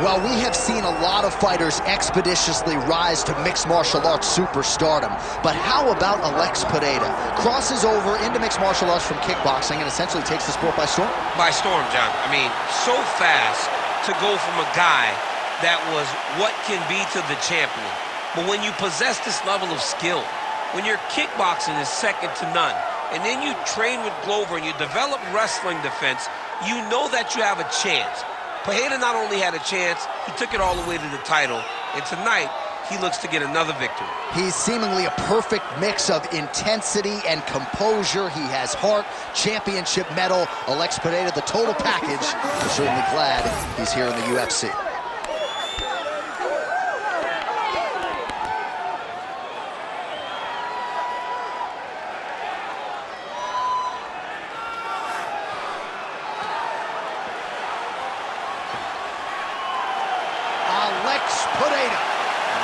Well, we have seen a lot of fighters expeditiously rise to mixed martial arts superstardom. But how about Alex Pereira? Crosses over into mixed martial arts from kickboxing and essentially takes the sport by storm? By storm, John. I mean, so fast to go from a guy that was what can be to the champion. But when you possess this level of skill, when your kickboxing is second to none, and then you train with Glover and you develop wrestling defense, you know that you have a chance. Pereira not only had a chance, he took it all the way to the title, and tonight, he looks to get another victory. He's seemingly a perfect mix of intensity and composure. He has heart, championship medal. Alex Pereira, the total package. We're certainly glad he's here in the UFC. Alex Pereira,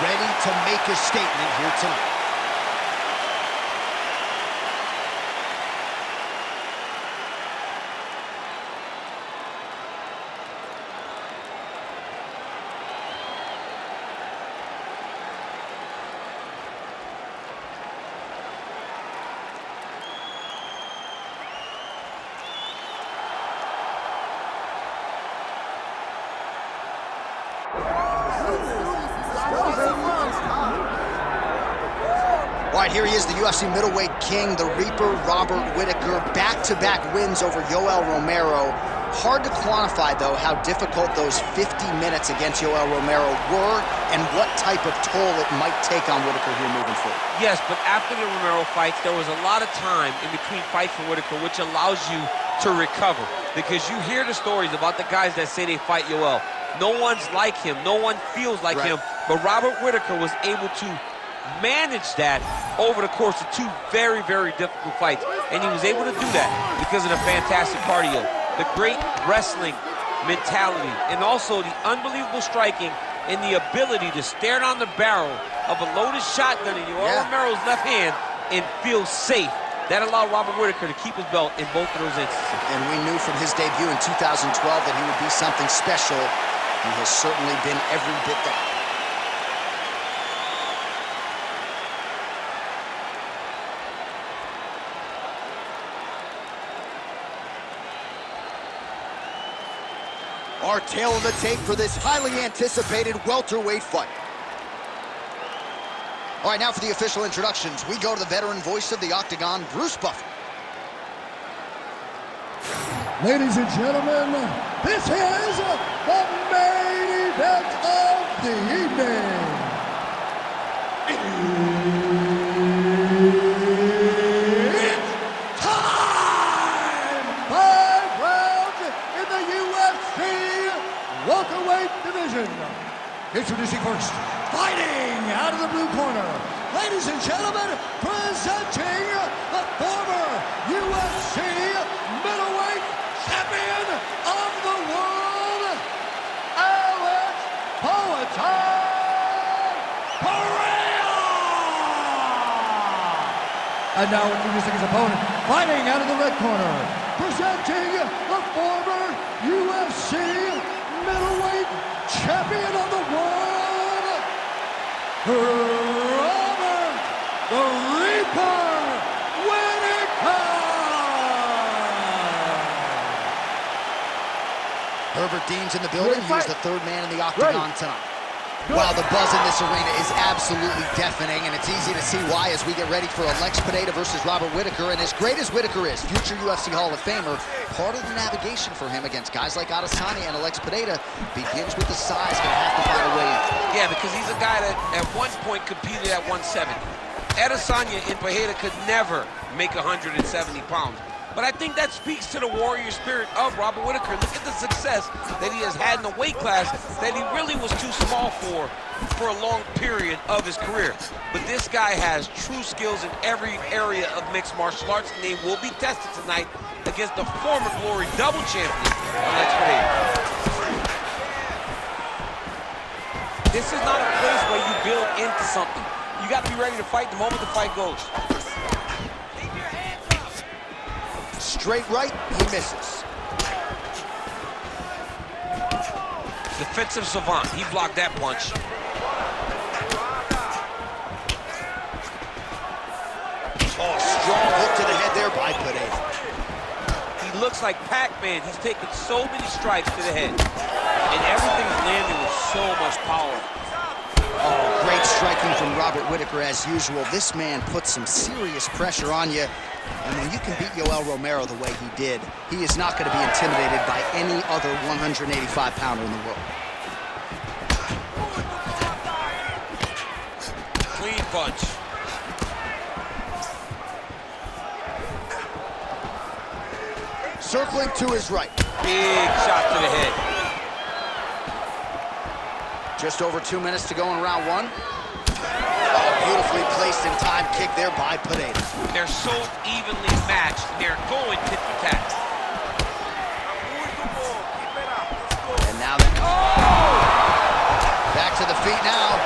ready to make a statement here tonight. All right, here he is, the UFC middleweight king, the Reaper, Robert Whittaker. Back-to-back wins over Yoel Romero. Hard to quantify, though, how difficult those 50 minutes against Yoel Romero were and what type of toll it might take on Whittaker here moving forward. Yes, but after the Romero fights, there was a lot of time in between fights for Whittaker, which allows you to recover. Because you hear the stories about the guys that say they fight Yoel. No one's like him. No one feels like him. But Robert Whittaker was able to manage that over the course of two very, very difficult fights. And he was able to do that because of the fantastic cardio, the great wrestling mentality, and also the unbelievable striking and the ability to stare down the barrel of a loaded shotgun in Yoel Romero's left hand and feel safe. That allowed Robert Whittaker to keep his belt in both of those instances. And we knew from his debut in 2012 that he would be something special. He has certainly been every bit that. Our tail of the tape for this highly anticipated welterweight fight. All right, now for the official introductions. We go to the veteran voice of the Octagon, Bruce Buffer. Ladies and gentlemen, this is the main event of the evening. It's time! 5 rounds in the UFC welterweight division. Introducing first, fighting out of the blue corner. Ladies and gentlemen, presenting the former UFC middleweight champion of the world, Alex Pereira! And now introducing his opponent, fighting out of the red corner, presenting the former UFC middleweight champion of the world, Robert the Reaper Whittaker! Herbert Dean's in the building. He is the third man in the Octagon tonight. Wow, the buzz in this arena is absolutely deafening, and it's easy to see why as we get ready for Alex Pereira versus Robert Whittaker. And as great as Whittaker is, future UFC Hall of Famer, part of the navigation for him against guys like Adesanya and Alex Pereira begins with the size. Gonna have to find a way in. Yeah, because he's a guy that at one point competed at 170. Adesanya and Pereira could never make 170 pounds. But I think that speaks to the warrior spirit of Robert Whittaker. Look at the success that he has had in the weight class that he really was too small for a long period of his career. But this guy has true skills in every area of mixed martial arts, and they will be tested tonight against the former Glory double champion, Alex Pereira. This is not a place where you build into something. You got to be ready to fight the moment the fight goes. Straight right, he misses. Defensive savant. He blocked that punch. Oh, strong hook to the head there by Pereira. He looks like Pac-Man. He's taken so many strikes to the head. And everything's landing with so much power. Oh, great striking from Robert Whittaker as usual. This man puts some serious pressure on you. And when you can beat Yoel Romero the way he did, he is not going to be intimidated by any other 185-pounder in the world. Clean punch. Circling to his right. Big shot to the head. Just over 2 minutes to go in round one. Oh, beautifully placed in time kick there by Pereira. They're so evenly matched. They're going tit for tat. And now that... Oh! Back to the feet now.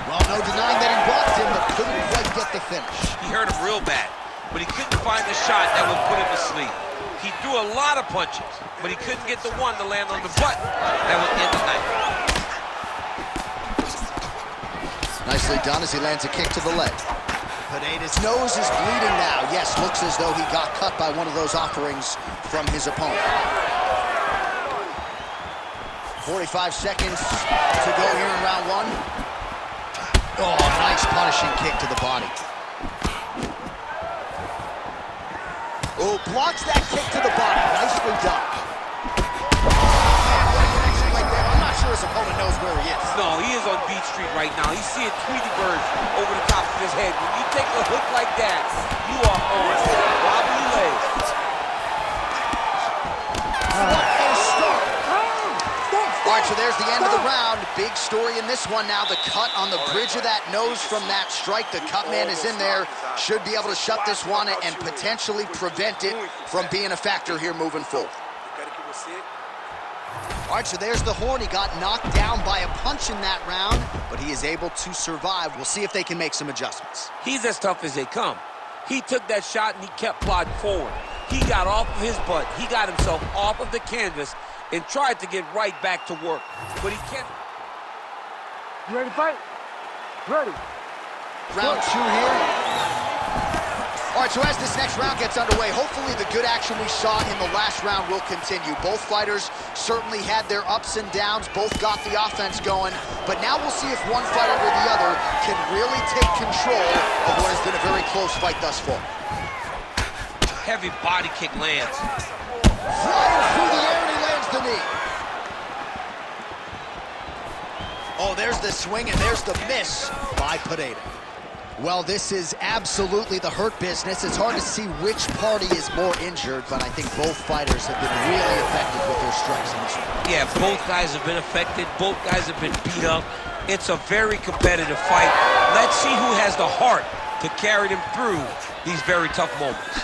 Well, no denying that he blocked him, but couldn't quite get the finish. He hurt him real bad, but he couldn't find the shot that would put him to sleep. He threw a lot of punches, but he couldn't get the one to land on the butt that would end the night. Nicely done as he lands a kick to the leg. Pereira's nose is bleeding now. Yes, looks as though he got cut by one of those offerings from his opponent. 45 seconds to go here in round one. Oh, nice punishing kick to the body. Oh, blocks that kick to the body. Nicely done. I'm not sure his opponent knows where he is. No, he is on Beach Street right now. He's seeing Tweety birds over the top of his head. When you take a hook like that, you are on wobbly legs. What a start. All right, so there's the end of the round. Big story in this one now. The cut on the bridge of that nose from that strike. The cut man is in there. Should be able to shut this one and potentially prevent it from being a factor here moving forward. All right, so there's the horn. He got knocked down by a punch in that round, but he is able to survive. We'll see if they can make some adjustments. He's as tough as they come. He took that shot and he kept plodding forward. He got off of his butt. He got himself off of the canvas and tried to get right back to work. But he can't. You ready to fight? Ready. Round two here. All right, so as this next round gets underway, hopefully the good action we saw in the last round will continue. Both fighters certainly had their ups and downs. Both got the offense going. But now we'll see if one fighter or the other can really take control of what has been a very close fight thus far. Heavy body kick lands. Flying through the air, and he lands the knee. Oh, there's the swing, and there's the miss by Pereira. Well, this is absolutely the hurt business. It's hard to see which party is more injured, but I think both fighters have been really affected with their strikes in this one. Yeah, both guys have been affected. Both guys have been beat up. It's a very competitive fight. Let's see who has the heart to carry them through these very tough moments.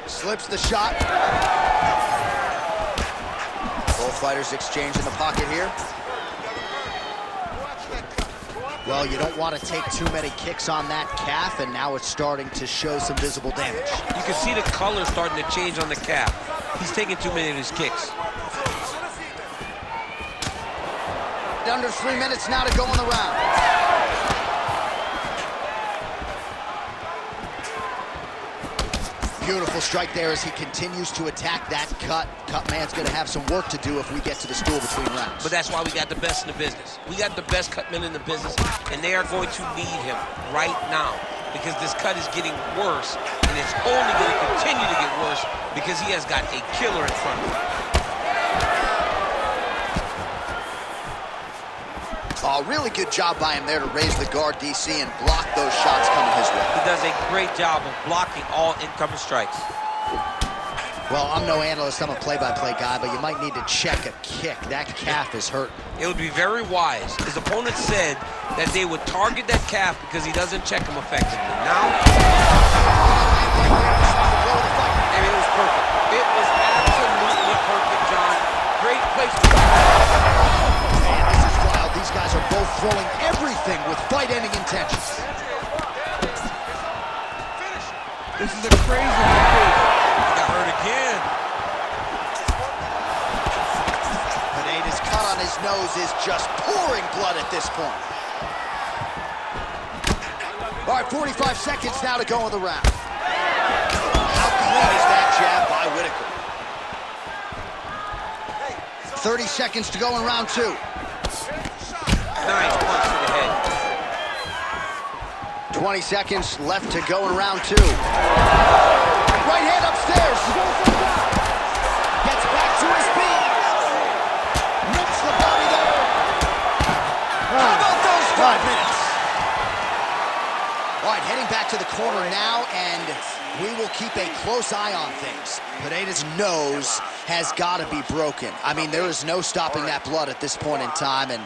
Slips the shot. Both fighters exchange in the pocket here. Well, you don't want to take too many kicks on that calf, and now it's starting to show some visible damage. You can see the color starting to change on the calf. He's taking too many of his kicks. Under 3 minutes now to go in the round. Beautiful strike there as he continues to attack that cut. Cut man's going to have some work to do if we get to the stool between rounds. But that's why we got the best in the business. We got the best cut men in the business, and they are going to need him right now because this cut is getting worse, and it's only going to continue to get worse because he has got a killer in front of him. Oh, really good job by him there to raise the guard, DC, and block those shots coming his way. He does a great job of blocking all incoming strikes. Well, I'm no analyst, I'm a play-by-play guy, but you might need to check a kick. That calf is hurt. It would be very wise. His opponent said that they would target that calf because he doesn't check him effectively. Now, I mean, it was perfect. It was absolutely perfect, John. Great placement. Man, this is wild. These guys are both throwing everything with fight-ending intentions. nose is just pouring blood at this point. All right, 45 seconds now to go in the round. How clean is that jab by Whittaker? 30 seconds to go in round 2. Nice punch to the head. 20 seconds left to go in round 2. Right hand upstairs. Gets back to his feet. Rips the body there. How about those 5 minutes? All right, heading back to the corner now, and we will keep a close eye on things. Pereira's nose has got to be broken. I mean, there is no stopping that blood at this point in time, and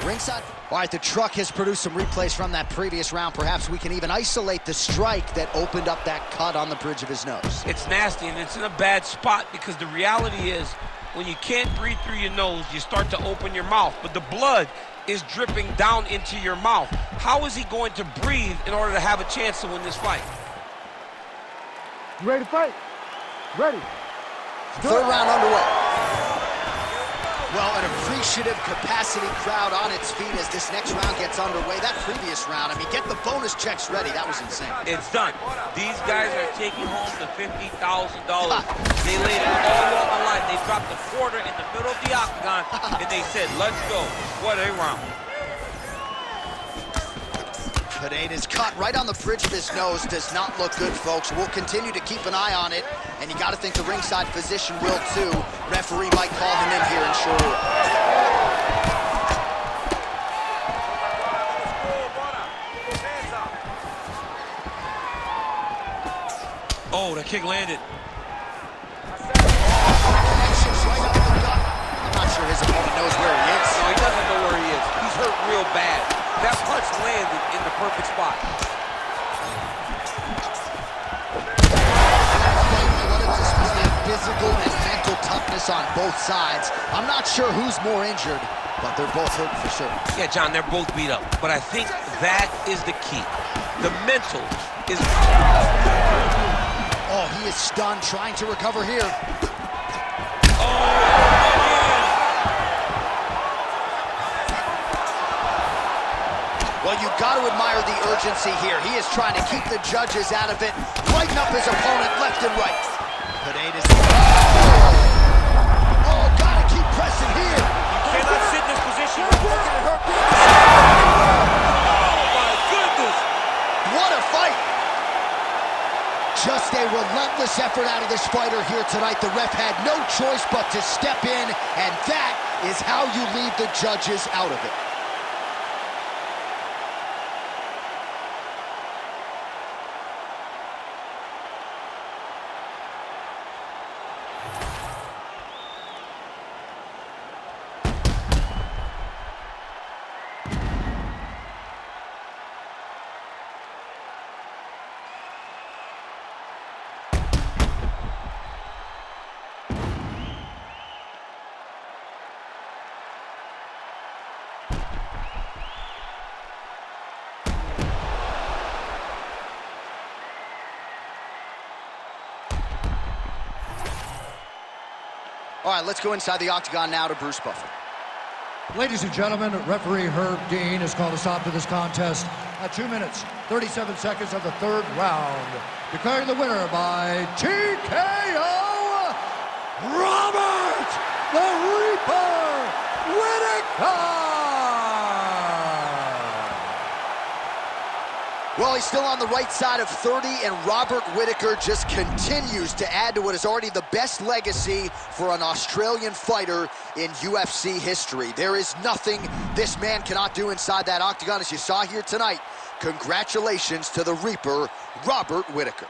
ringside. All right, the truck has produced some replays from that previous round. Perhaps we can even isolate the strike that opened up that cut on the bridge of his nose. It's nasty, and it's in a bad spot because the reality is when you can't breathe through your nose, you start to open your mouth, but the blood is dripping down into your mouth. How is he going to breathe in order to have a chance to win this fight? You ready to fight? Ready. Third round underway. Well, an appreciative capacity crowd on its feet as this next round gets underway. That previous round, I mean, get the bonus checks ready. That was insane. It's done. These guys are taking home the $50,000. They laid it all on the line. They dropped the quarter in the middle of the octagon, and they said, let's go. What a round. Pereira's cut right on the bridge of his nose does not look good, folks. We'll continue to keep an eye on it, and you got to think the ringside physician will too. Referee might call him in here and sure will. Oh, the kick landed. Connections right up the gut. I'm not sure his opponent knows where he is. No, he doesn't know where he is. He's hurt real bad. That punch landed in the perfect spot. What a display of physical and mental toughness on both sides. I'm not sure who's more injured, but they're both hurt for sure. Yeah, John, they're both beat up. But I think that is the key. The mental is... Oh, he is stunned, trying to recover here. Well, you got to admire the urgency here. He is trying to keep the judges out of it, lighten up his opponent left and right. Pereira's... Oh, got to keep pressing here. You cannot sit in this position. You're looking at her. Oh, my goodness. What a fight. Just a relentless effort out of this fighter here tonight. The ref had no choice but to step in, and that is how you leave the judges out of it. All right, let's go inside the octagon now to Bruce Buffer. Ladies and gentlemen, referee Herb Dean has called a stop to this contest at 2 minutes, 37 seconds of the third round. Declaring the winner by TKO, Robert the Reaper Whittaker! Well, he's still on the right side of 30, and Robert Whittaker just continues to add to what is already the best legacy for an Australian fighter in UFC history. There is nothing this man cannot do inside that octagon, as you saw here tonight. Congratulations to the Reaper, Robert Whittaker.